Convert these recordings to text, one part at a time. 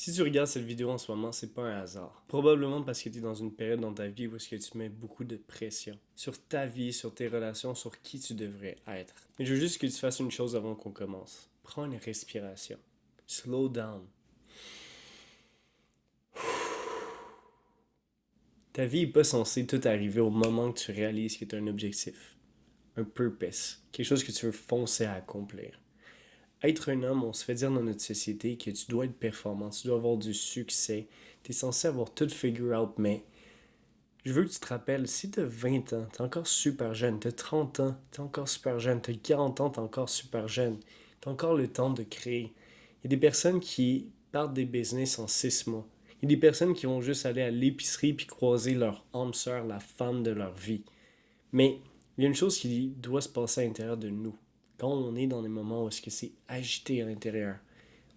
Si tu regardes cette vidéo en ce moment, c'est pas un hasard. Probablement parce que tu es dans une période dans ta vie où est-ce que tu mets beaucoup de pression sur ta vie, sur tes relations, sur qui tu devrais être. Mais je veux juste que tu fasses une chose avant qu'on commence. Prends une respiration. Slow down. Ta vie n'est pas censée tout arriver au moment que tu réalises que tu as un objectif, un purpose, quelque chose que tu veux foncer à accomplir. Être un homme, on se fait dire dans notre société que tu dois être performant, tu dois avoir du succès, tu es censé avoir tout figure out, mais je veux que tu te rappelles, si tu as 20 ans, tu es encore super jeune, tu as 30 ans, tu es encore super jeune, tu as 40 ans, tu es encore super jeune, tu as encore le temps de créer. Il y a des personnes qui partent des business en 6 mois. Il y a des personnes qui vont juste aller à l'épicerie puis croiser leur âme sœur, la femme de leur vie. Mais il y a une chose qui doit se passer à l'intérieur de nous. Quand on est dans des moments où est-ce que c'est agité à l'intérieur,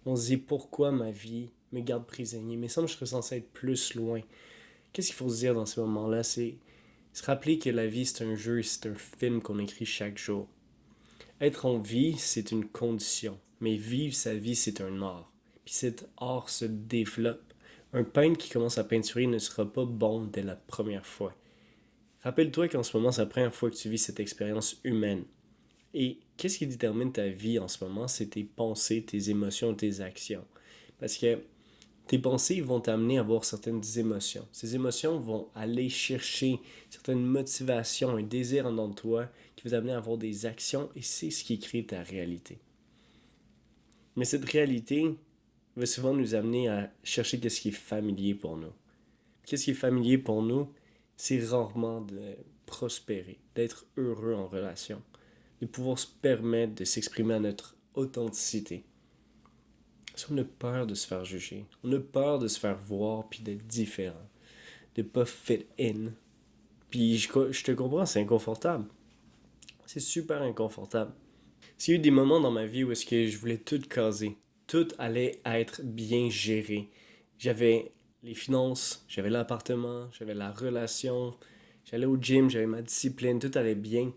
on se dit pourquoi ma vie me garde prisonnier. Mais ça, je serais censé être plus loin. Qu'est-ce qu'il faut se dire dans ces moments-là? C'est se rappeler que la vie, c'est un jeu, c'est un film qu'on écrit chaque jour. Être en vie, c'est une condition. Mais vivre sa vie, c'est un art. Puis cet art se développe. Un peintre qui commence à peinturer ne sera pas bon dès la première fois. Rappelle-toi qu'en ce moment, c'est la première fois que tu vis cette expérience humaine. Et qu'est-ce qui détermine ta vie en ce moment? C'est tes pensées, tes émotions, tes actions. Parce que tes pensées vont t'amener à avoir certaines émotions. Ces émotions vont aller chercher certaines motivations, un désir en dedans de toi qui va t'amener à avoir des actions et c'est ce qui crée ta réalité. Mais cette réalité va souvent nous amener à chercher qu'est-ce qui est familier pour nous. Qu'est-ce qui est familier pour nous? C'est rarement de prospérer, d'être heureux en relation, de pouvoir se permettre de s'exprimer à notre authenticité. Si on a peur de se faire juger, on a peur de se faire voir puis d'être différent, de pas fit in. Puis je te comprends, c'est inconfortable. C'est super inconfortable. S'il y a eu des moments dans ma vie où est-ce que je voulais tout caser, tout allait être bien géré. J'avais les finances, j'avais l'appartement, j'avais la relation, j'allais au gym, j'avais ma discipline, tout allait bien.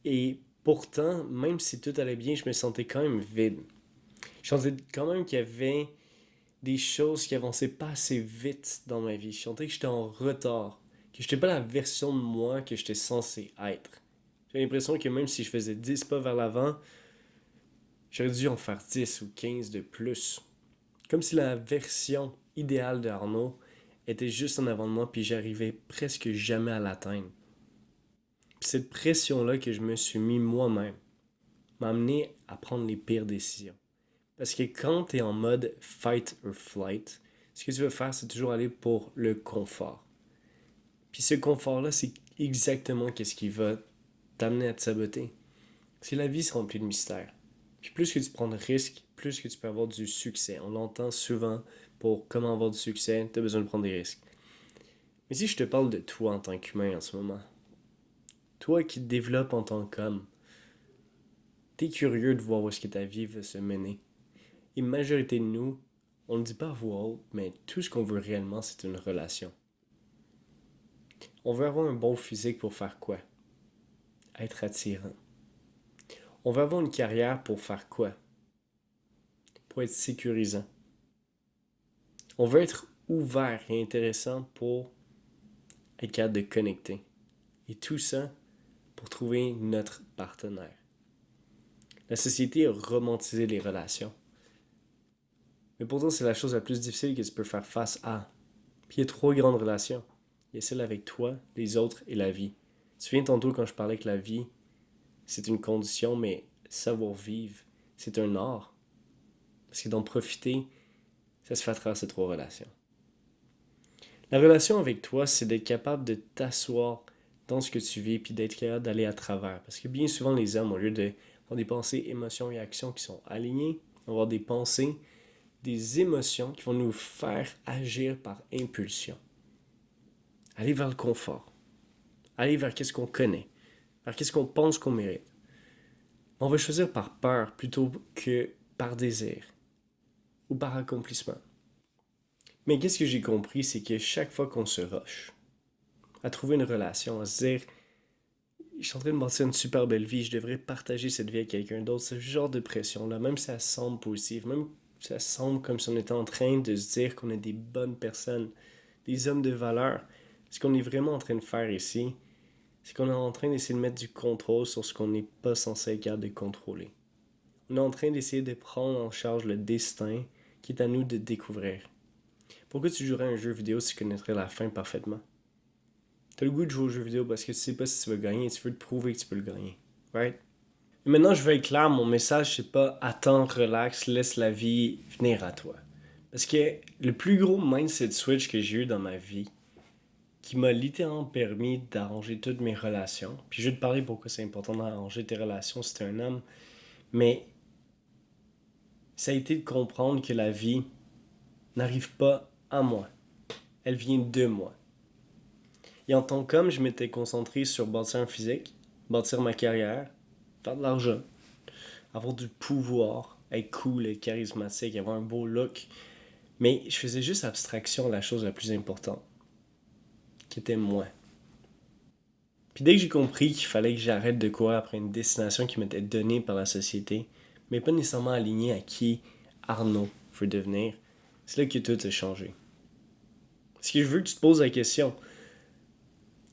Et pourtant, même si tout allait bien, je me sentais quand même vide. Je sentais quand même qu'il y avait des choses qui avançaient pas assez vite dans ma vie. Je sentais que j'étais en retard, que j'étais pas la version de moi que j'étais censé être. J'ai l'impression que même si je faisais 10 pas vers l'avant, j'aurais dû en faire 10 ou 15 de plus. Comme si la version idéale de Arnaud était juste en avant de moi puis j'arrivais presque jamais à l'atteindre. Puis cette pression-là que je me suis mis moi-même m'a amené à prendre les pires décisions. Parce que quand tu es en mode fight or flight, ce que tu veux faire, c'est toujours aller pour le confort. Puis ce confort-là, c'est exactement ce qui va t'amener à te saboter. Si la vie, c'est rempli de mystères. Puis plus que tu prends de risques, plus que tu peux avoir du succès. On l'entend souvent pour comment avoir du succès, tu as besoin de prendre des risques. Mais si je te parle de toi en tant qu'humain en ce moment, toi qui te développes en tant qu'homme, t'es curieux de voir où est-ce que ta vie va se mener. Et la majorité de nous, on ne le dit pas à voix haute, mais tout ce qu'on veut réellement, c'est une relation. On veut avoir un bon physique pour faire quoi? Être attirant. On veut avoir une carrière pour faire quoi? Pour être sécurisant. On veut être ouvert et intéressant pour être capable de connecter. Et tout ça pour trouver notre partenaire. La société a romantisé les relations. Mais pourtant, c'est la chose la plus difficile que tu peux faire face à. Puis il y a trois grandes relations. Il y a celle avec toi, les autres et la vie. Tu te souviens tantôt quand je parlais que la vie, c'est une condition, mais savoir vivre, c'est un art. Parce que d'en profiter, ça se fait à travers ces trois relations. La relation avec toi, c'est d'être capable de t'asseoir dans ce que tu vis puis d'être capable d'aller à travers. Parce que bien souvent, les hommes, au lieu d'avoir des pensées, émotions et actions qui sont alignées, vont avoir des pensées, des émotions qui vont nous faire agir par impulsion. Aller vers le confort. Aller vers qu'est-ce qu'on connaît. Vers qu'est-ce qu'on pense qu'on mérite. On va choisir par peur plutôt que par désir ou par accomplissement. Mais qu'est-ce que j'ai compris, c'est que chaque fois qu'on se rush à trouver une relation, à se dire je suis en train de bâtir une super belle vie, je devrais partager cette vie avec quelqu'un d'autre, ce genre de pression-là, même si elle semble positive, même ça semble comme si on était en train de se dire qu'on est des bonnes personnes, des hommes de valeur. Ce qu'on est vraiment en train de faire ici, c'est qu'on est en train d'essayer de mettre du contrôle sur ce qu'on n'est pas censé être capable de contrôler. On est en train d'essayer de prendre en charge le destin qui est à nous de découvrir. Pourquoi tu jouerais à un jeu vidéo si tu connaîtrais la fin parfaitement? T'as le goût de jouer au jeu vidéo parce que tu sais pas si tu vas gagner et tu veux te prouver que tu peux le gagner. Right? Et maintenant, je veux être clair, mon message, c'est pas attends, relax, laisse la vie venir à toi. Parce que le plus gros mindset switch que j'ai eu dans ma vie, qui m'a littéralement permis d'arranger toutes mes relations, puis je vais te parler pourquoi c'est important d'arranger tes relations si t'es un homme, mais ça a été de comprendre que la vie n'arrive pas à moi. Elle vient de moi. Et en tant qu'homme, je m'étais concentré sur bâtir un physique, bâtir ma carrière, faire de l'argent, avoir du pouvoir, être cool, être charismatique, avoir un beau look. Mais je faisais juste abstraction à la chose la plus importante, qui était moi. Puis dès que j'ai compris qu'il fallait que j'arrête de courir après une destination qui m'était donnée par la société, mais pas nécessairement alignée à qui Arnaud veut devenir, c'est là que tout a changé. Ce que je veux que tu te poses la question,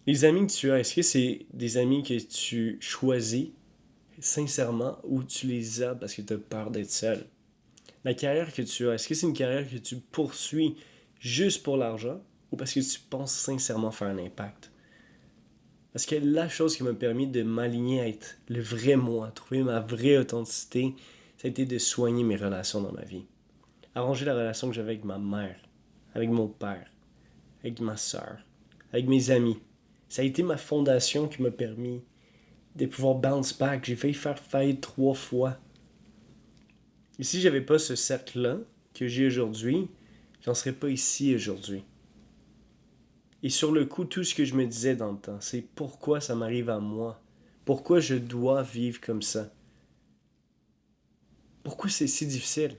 les amis que tu as, est-ce que c'est des amis que tu choisis sincèrement ou tu les as parce que tu as peur d'être seul? La carrière que tu as, est-ce que c'est une carrière que tu poursuis juste pour l'argent ou parce que tu penses sincèrement faire un impact? Parce que la chose qui m'a permis de m'aligner à être le vrai moi, trouver ma vraie authenticité, ça a été de soigner mes relations dans ma vie. Arranger la relation que j'avais avec ma mère, avec mon père, avec ma soeur, avec mes amis. Ça a été ma fondation qui m'a permis de pouvoir bounce back. J'ai failli faire faillite 3 fois. Et si j'avais pas ce cercle-là que j'ai aujourd'hui, j'en serais pas ici aujourd'hui. Et sur le coup, tout ce que je me disais dans le temps, c'est pourquoi ça m'arrive à moi? Pourquoi je dois vivre comme ça? Pourquoi c'est si difficile?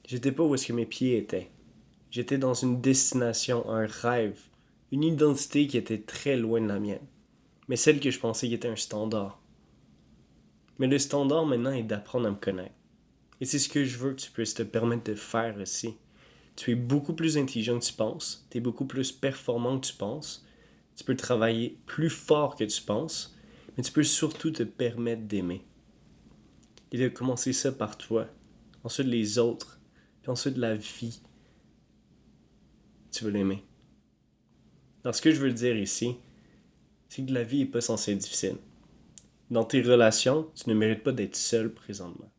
J'étais pas où est-ce que mes pieds étaient. J'étais dans une destination, un rêve, une identité qui était très loin de la mienne. Mais celle que je pensais qui était un standard. Mais le standard maintenant est d'apprendre à me connaître. Et c'est ce que je veux que tu puisses te permettre de faire aussi. Tu es beaucoup plus intelligent que tu penses, tu es beaucoup plus performant que tu penses, tu peux travailler plus fort que tu penses, mais tu peux surtout te permettre d'aimer. Et de commencer ça par toi, ensuite les autres, puis ensuite la vie. Tu veux l'aimer. Alors ce que je veux dire ici, c'est que la vie n'est pas censée être difficile. Dans tes relations, tu ne mérites pas d'être seul présentement.